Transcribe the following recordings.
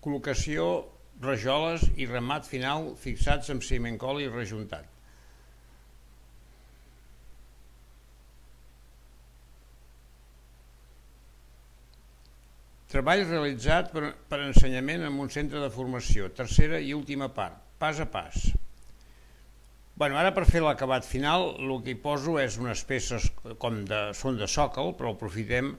Col·locació, rajoles i remat final fixats amb ciment cola i rejuntat. Treball realitzat per ensenyament en un centre de formació, tercera i última part, pas a pas. Ara per fer l'acabat final el que hi poso és unes peces són de sòcol, però aprofitem,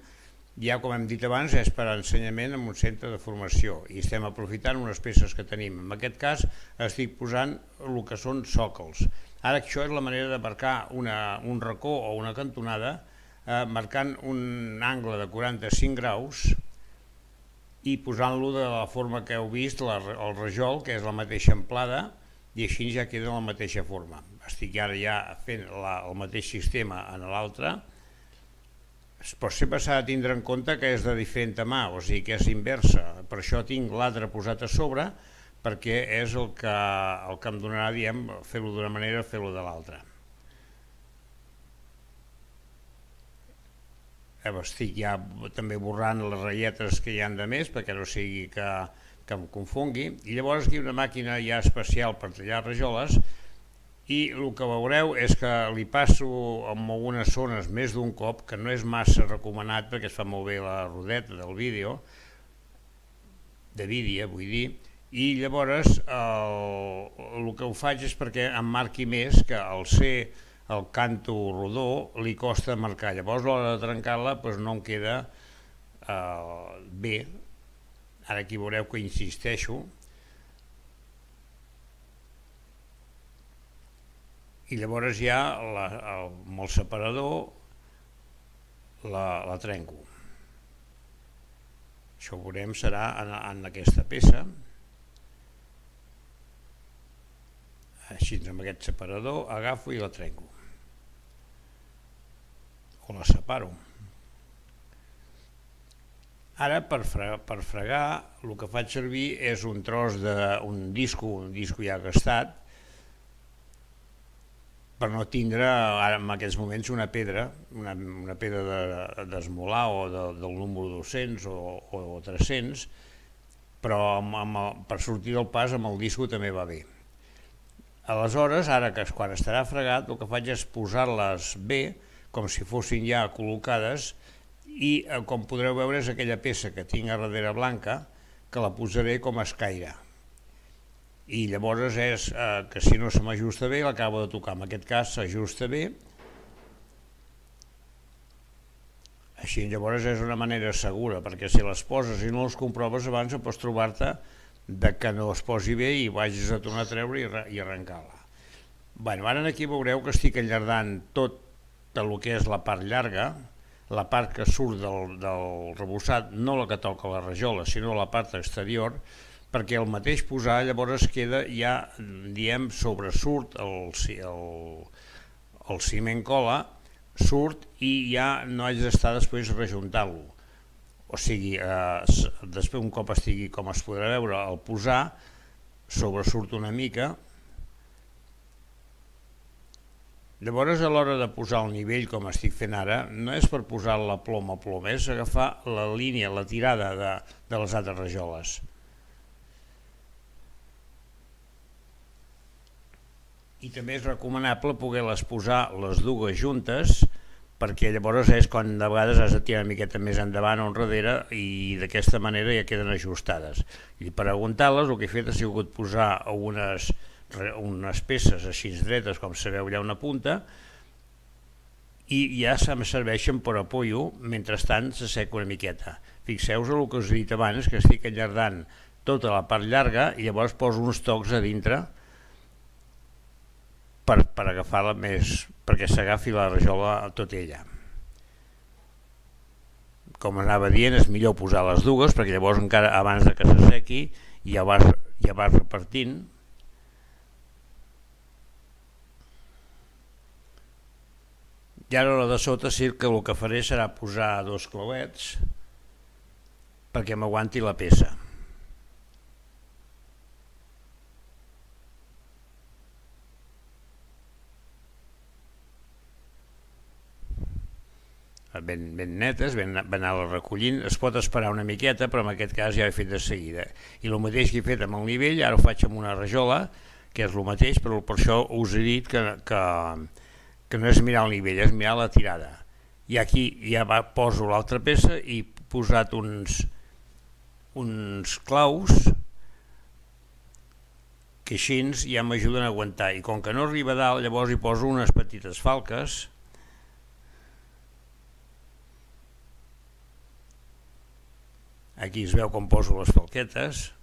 ja com hem dit abans, és per ensenyament en un centre de formació i estem aprofitant unes peces que tenim. En aquest cas estic posant el que són sòcols. Ara això és la manera de marcar un racó o una cantonada marcant un angle de 45 graus i posant-lo de la forma que heu vist, el rajol, que és la mateixa amplada, i així ja queda la mateixa forma. Estic ara ja fent el mateix sistema en l'altre, però sempre s'ha de tindre en compte que és de diferent mà, o sigui que és inversa. Per això tinc l'altre posat a sobre, perquè és el que em donarà, fer-lo d'una manera o fer-lo de l'altra. Estic ja també borrant les ratlletes que hi han de més perquè no sigui que em confongui, i llavors aquí una màquina ja especial per tallar rajoles, i el que veureu és que li passo en algunes zones més d'un cop, que no és massa recomanat perquè es fa molt bé la rodeta del vídeo, de vídeo vull dir, i llavors el que ho faig és perquè em marqui més, que al ser el canto rodó li costa marcar, llavors a l'hora de trencar-la no em queda bé. Ara aquí veureu que insisteixo, i llavors ja amb el separador la trenco. Això ho veurem serà en aquesta peça. Així amb aquest separador agafo i la trenco. O la separo. Ara per fregar el que faig servir és un tros d'un disco ja gastat, per no tindre ara en aquests moments una pedra d'esmolar o del número 200 o 300, però per sortir del pas amb el disco també va bé. Aleshores, ara que quan estarà fregat, el que faig és posar-les bé, com si fossin ja col·locades, i com podreu veure és aquella peça que tinc a darrere blanca, que la posaré com a escaire. I llavors és que si no se m'ajusta bé l'acabo de tocar, en aquest cas s'ajusta bé. Així llavors és una manera segura, perquè si les poses i no les comproves abans pots trobar-te que no es posi bé i vagis a tornar a treure i arrencar-la. Ara aquí veureu que estic allargant tot el que és la part llarga, la part que surt del rebossat, no la que toca la rajola, sinó la part exterior, perquè el mateix posar llavors queda ja, sobresurt el ciment cola, surt i ja no haig d'estar després rejuntant-lo. O sigui, després un cop estigui com es podrà veure al posar, sobresurt una mica. Llavors a l'hora de posar el nivell com estic fent ara, no és per posar la plom a plom, és agafar la línia, la tirada de les altres rajoles. I també és recomanable poder-les posar les dues juntes, perquè llavors és quan de vegades has de tirar una miqueta més endavant o enrere i d'aquesta manera ja queden ajustades. I per aguantar-les el que he fet ha sigut posar unes peces així dretes com sabeu allà una punta i ja em serveixen per apoyo, mentrestant s'asseca una miqueta. Fixeu-vos el que us he dit abans, que estic allargant tota la part llarga i llavors poso uns tocs a dintre per agafar-la més, perquè s'agafi la rajola tota ella. Com anava dient, és millor posar les dues, perquè llavors encara abans que s'assequi ja vas repartint. I ara la de sota sí que el que faré serà posar dos clauets perquè m'aguanti la peça. ben netes, ben anar-les recollint. Es pot esperar una miqueta, però en aquest cas ja ho he fet de seguida. I el mateix que he fet amb el nivell, ara ho faig amb una rajola, que és el mateix, però per això us he dit que no és mirar el nivell, és mirar la tirada. I aquí ja poso l'altra peça i he posat uns claus que així ja m'ajuden a aguantar, i com que no arriba a dalt, llavors hi poso unes petites falques. Aquí es veu com poso les falquetes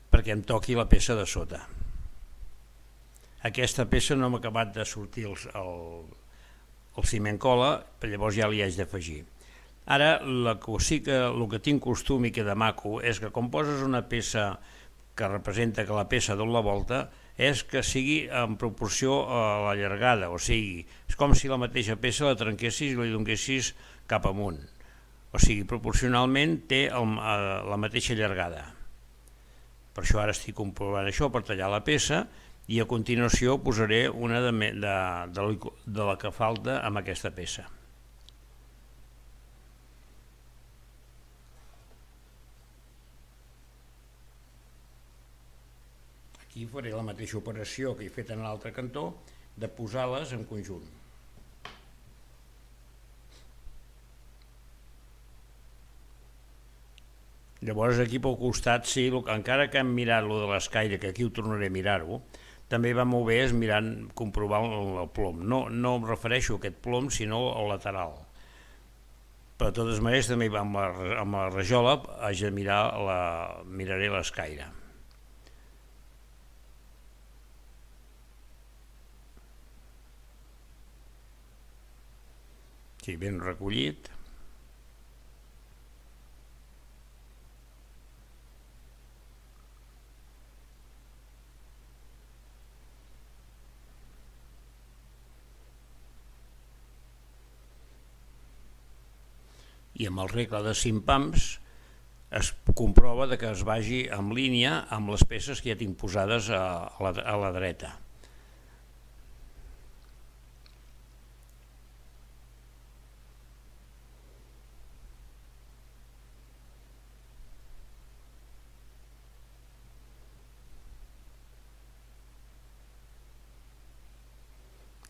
perquè em toqui la peça de sota. Aquesta peça no m'ha acabat de sortir el ciment cola, però llavors ja li haig d'afegir. Ara el que tinc costum i queda maco és que com poses una peça que representa que la peça dona la volta, és que sigui en proporció a la llargada, o sigui, és com si la mateixa peça la trenquessis i la donessis cap amunt, o sigui, proporcionalment té la mateixa llargada. Per això ara estic comprovant això per tallar la peça, i a continuació posaré una de la que falta amb aquesta peça. Aquí faré la mateixa operació que he fet en l'altre cantó, de posar-les en conjunt. Llavors aquí pel costat, sí, encara que hem mirat lo de l'escaire, que aquí ho tornaré a mirar-ho, també va molt bé comprovar el plom. No em refereixo a aquest plom, sinó al lateral. Però de totes maneres també amb la rajola haig de miraré l'escaire. Sí, ben recollit. I amb el regle de 5 pams es comprova que es vagi en línia amb les peces que ja tinc posades a la dreta.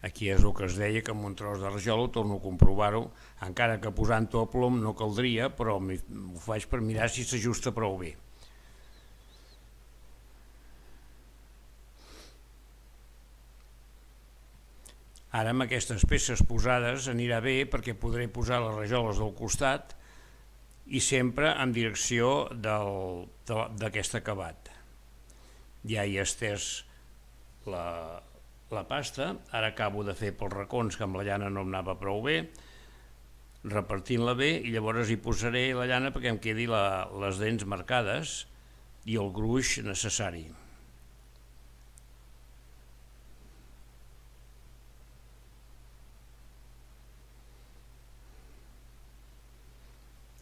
Aquí és el que es deia, que amb un tros de rajola torno a comprovar-ho, encara que posant-ho a plom no caldria, però ho faig per mirar si s'ajusta prou bé. Ara amb aquestes peces posades anirà bé perquè podré posar les rajoles del costat i sempre en direcció d'aquest acabat. Ja he estès la pasta, ara acabo de fer pels racons que amb la llana no em anava prou bé, repartint-la bé, i llavors hi posaré la llana perquè em quedi les dents marcades i el gruix necessari.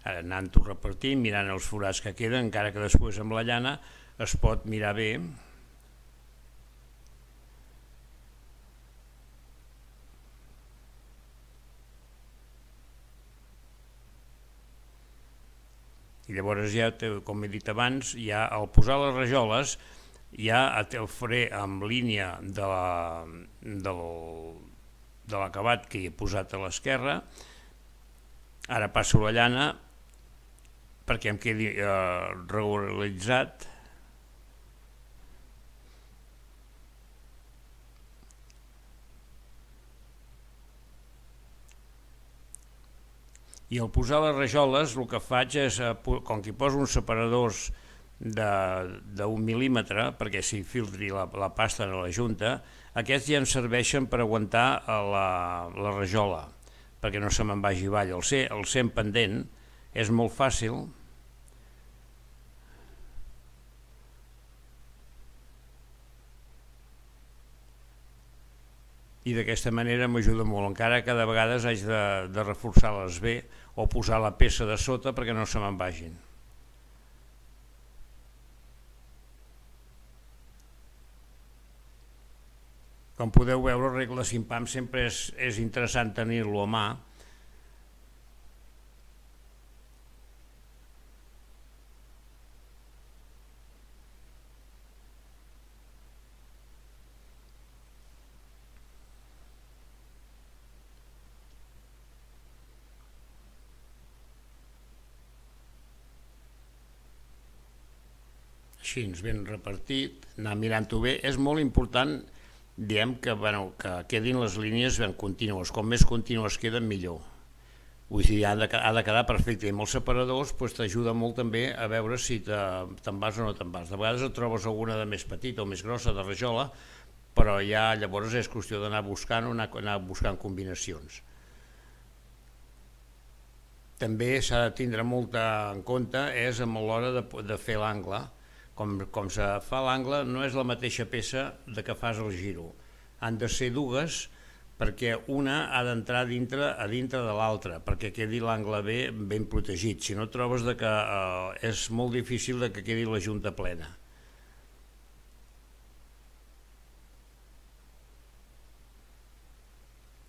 Ara anant-ho repartint, mirant els forats que queden, encara que després amb la llana es pot mirar bé. I llavors ja, com he dit abans, ja al posar les rajoles ja el faré amb línia de l'acabat que hi he posat a l'esquerra. Ara passo la llana perquè em quedi regularitzat. I al posar les rajoles el que faig és, com que hi poso uns separadors d'1 mil·límetre perquè s'hi filtri la pasta de la junta, aquests ja em serveixen per aguantar la rajola, perquè no se me'n vagi avall. El ser en pendent és molt fàcil. I d'aquesta manera m'ajuda molt, encara que de vegades haig de reforçar-les bé o posar la peça de sota perquè no se me'n vagin. Com podeu veure, el regle de 5 pams sempre és interessant tenir-lo a mà, així ben repartit, anar mirant-ho bé. És molt important, diem que quedin les línies ben contínues, com més contínues queden millor. Vull dir, ha de quedar perfecte, i amb els separadors t'ajuda molt també a veure si te'n vas o no te'n vas. De vegades et trobes alguna de més petita o més grossa de rajola, però ja llavors és qüestió d'anar buscant combinacions. També s'ha de tindre molt en compte és a l'hora de fer l'angle. Com se fa l'angle no és la mateixa peça que fas el giro, han de ser dues, perquè una ha d'entrar a dintre de l'altra, perquè quedi l'angle ben protegit. Si no, trobes que és molt difícil que quedi la junta plena.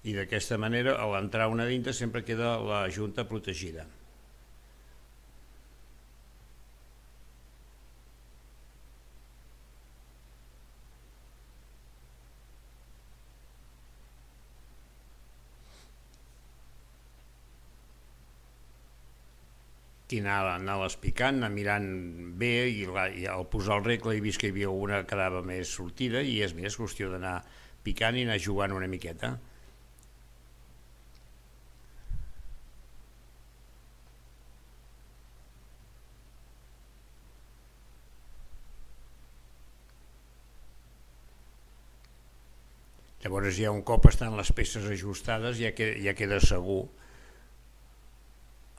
I d'aquesta manera, a l'entrar una dintre, sempre queda la junta protegida. I anar-les picant, anar mirant bé, i al posar el regle he vist que hi havia una que quedava més sortida, i és més qüestió d'anar picant i anar jugant una miqueta. Llavors ja un cop estan les peces ajustades ja queda segur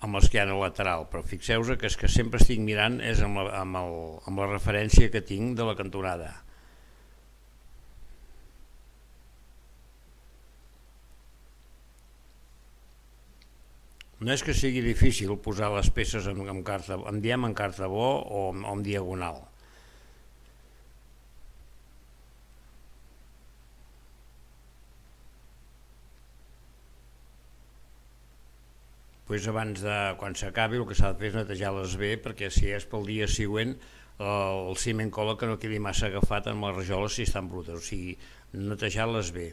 amb els que hi ha a lateral, però fixeu-vos que és que sempre estic mirant és amb la referència que tinc de la cantonada. No és que sigui difícil posar les peces en carta bo o en diagonal. Abans quan s'acabi el que s'ha de fer és netejar-les bé, perquè si és pel dia següent el ciment cola que no quedi massa agafat amb les rajoles si estan brutes, o sigui, netejar-les bé.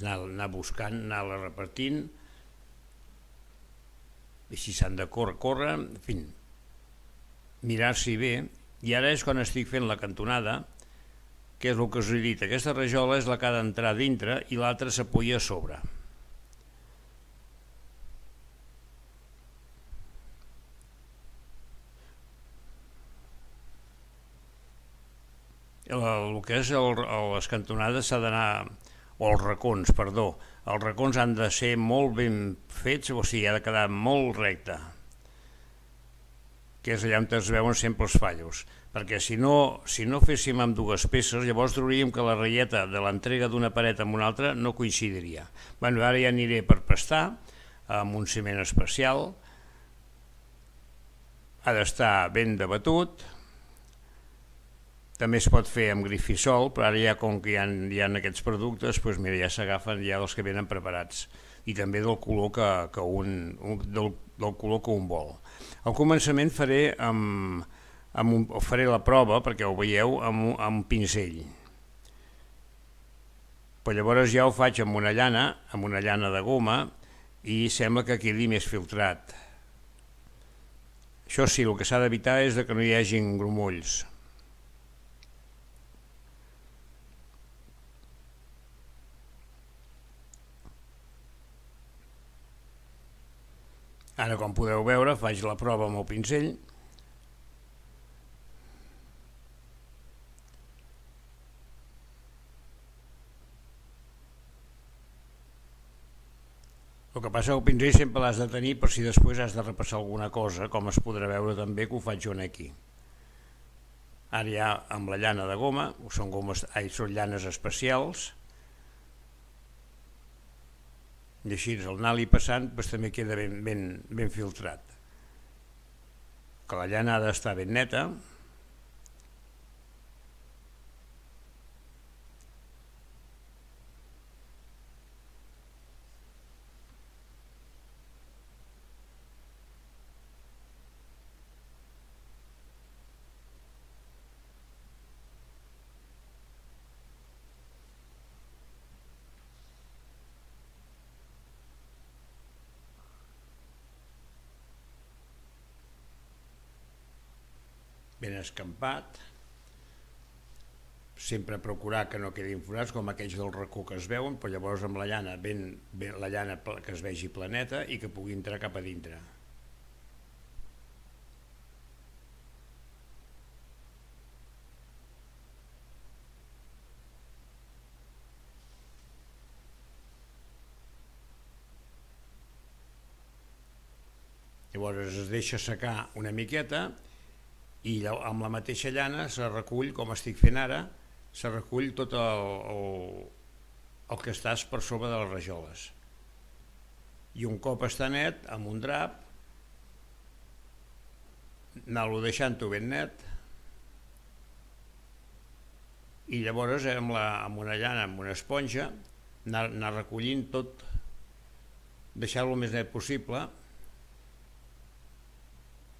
Anar buscant, anar-la repartint, i si s'han de córrer, en fi, mirar-s'hi bé. I ara és quan estic fent la cantonada, que és el que us he dit, aquesta rajola és la que ha d'entrar dintre i l'altra s'apoya a sobre. El que és les cantonades s'ha d'anar, o els racons, perdó, els racons han de ser molt ben fets, o sigui, ha de quedar molt recte, que és allà on es veuen sempre els fallos, perquè si no féssim amb dues peces, llavors trauríem que la ratlleta de l'entrega d'una paret amb una altra no coincidiria. Ara ja aniré per pastar, amb un ciment especial, ha d'estar ben debatut. També es pot fer amb grifisol, però ara ja com que hi ha aquests productes, ja s'agafen ja els que venen preparats, i també del color que un vol. Al començament faré la prova, perquè ho veieu, amb un pinzell. Però llavors ja ho faig amb una llana de goma, i sembla que quedi més filtrat. Això sí, el que s'ha d'evitar és que no hi hagi grumolls. Ara, com podeu veure, faig la prova amb el pinzell. El que passa que el pinzell sempre l'has de tenir per si després has de repassar alguna cosa, com es podrà veure també que ho faig jo aquí. Ara ja amb la llana de goma, són llanes especials, i així al anar-li passant també queda ben filtrat. Que la llana ha d'estar ben neta. ben escampat, sempre procurar que no quedin forats com aquells del racó que es veuen, però llavors amb la llana la llana que es vegi planeta i que pugui entrar cap a dintre. Llavors es deixa secar una miqueta i amb la mateixa llana se recull, com estic fent ara, se recull tot el que estàs per sobre de les rajoles. I un cop està net, amb un drap, anar-lo deixant-ho ben net, i llavors amb una llana, amb una esponja, anar recollint tot, deixar-lo el més net possible.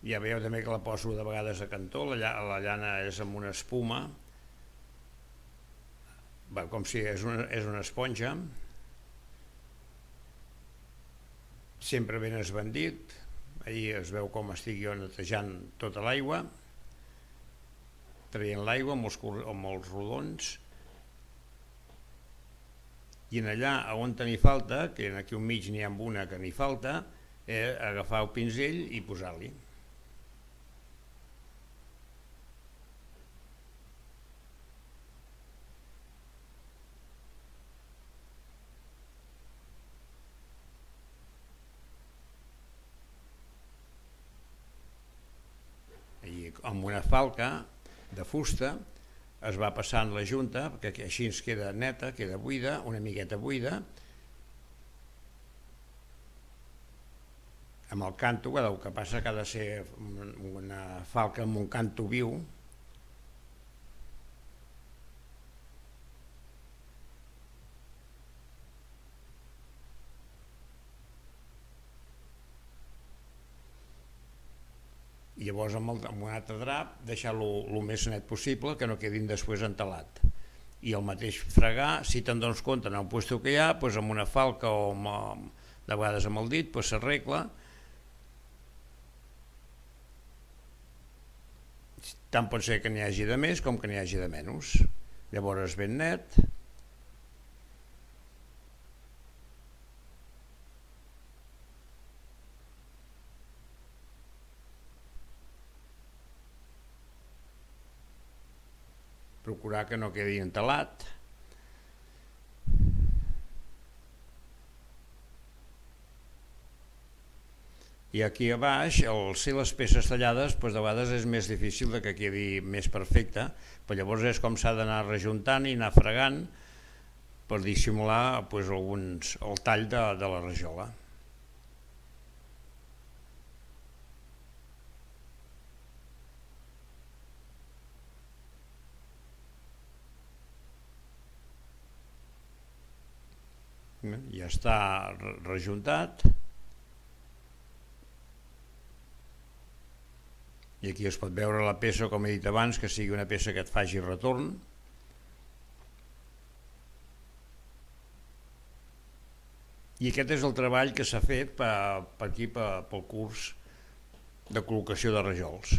Ja veieu també que la poso de vegades a cantó, la llana és amb una espuma, com si és una esponja, sempre ben esbandit. Ahir es veu com estic jo netejant tota l'aigua, traient l'aigua amb els rodons, i en allà on n'hi falta, que aquí al mig n'hi ha una que n'hi falta, agafar el pinzell i posar-li. Amb una falca de fusta es va passant la junta, perquè així ens queda neta, queda buida, una miqueta buida. Amb el canto, el que passa que ha de ser una falca amb un canto viu, i llavors amb un altre drap deixar-lo el més net possible, que no quedin després entelat, i el mateix fregar, si te'n dones compte en el lloc que hi ha, amb una falca o de vegades amb el dit s'arregla, tant pot ser que n'hi hagi de més com que n'hi hagi de menys. Llavors ben net. Procurar que no quedi entelat. I aquí a baix, al ser les peces tallades, de vegades és més difícil que quedi més perfecte, però llavors és com s'ha d'anar rejuntant i anar fregant per dissimular el tall de la rajola. Ja està rejuntat, i aquí es pot veure la peça, com he dit abans, que sigui una peça que et faci retorn. I aquest és el treball que s'ha fet per aquí pel curs de col·locació de rajols.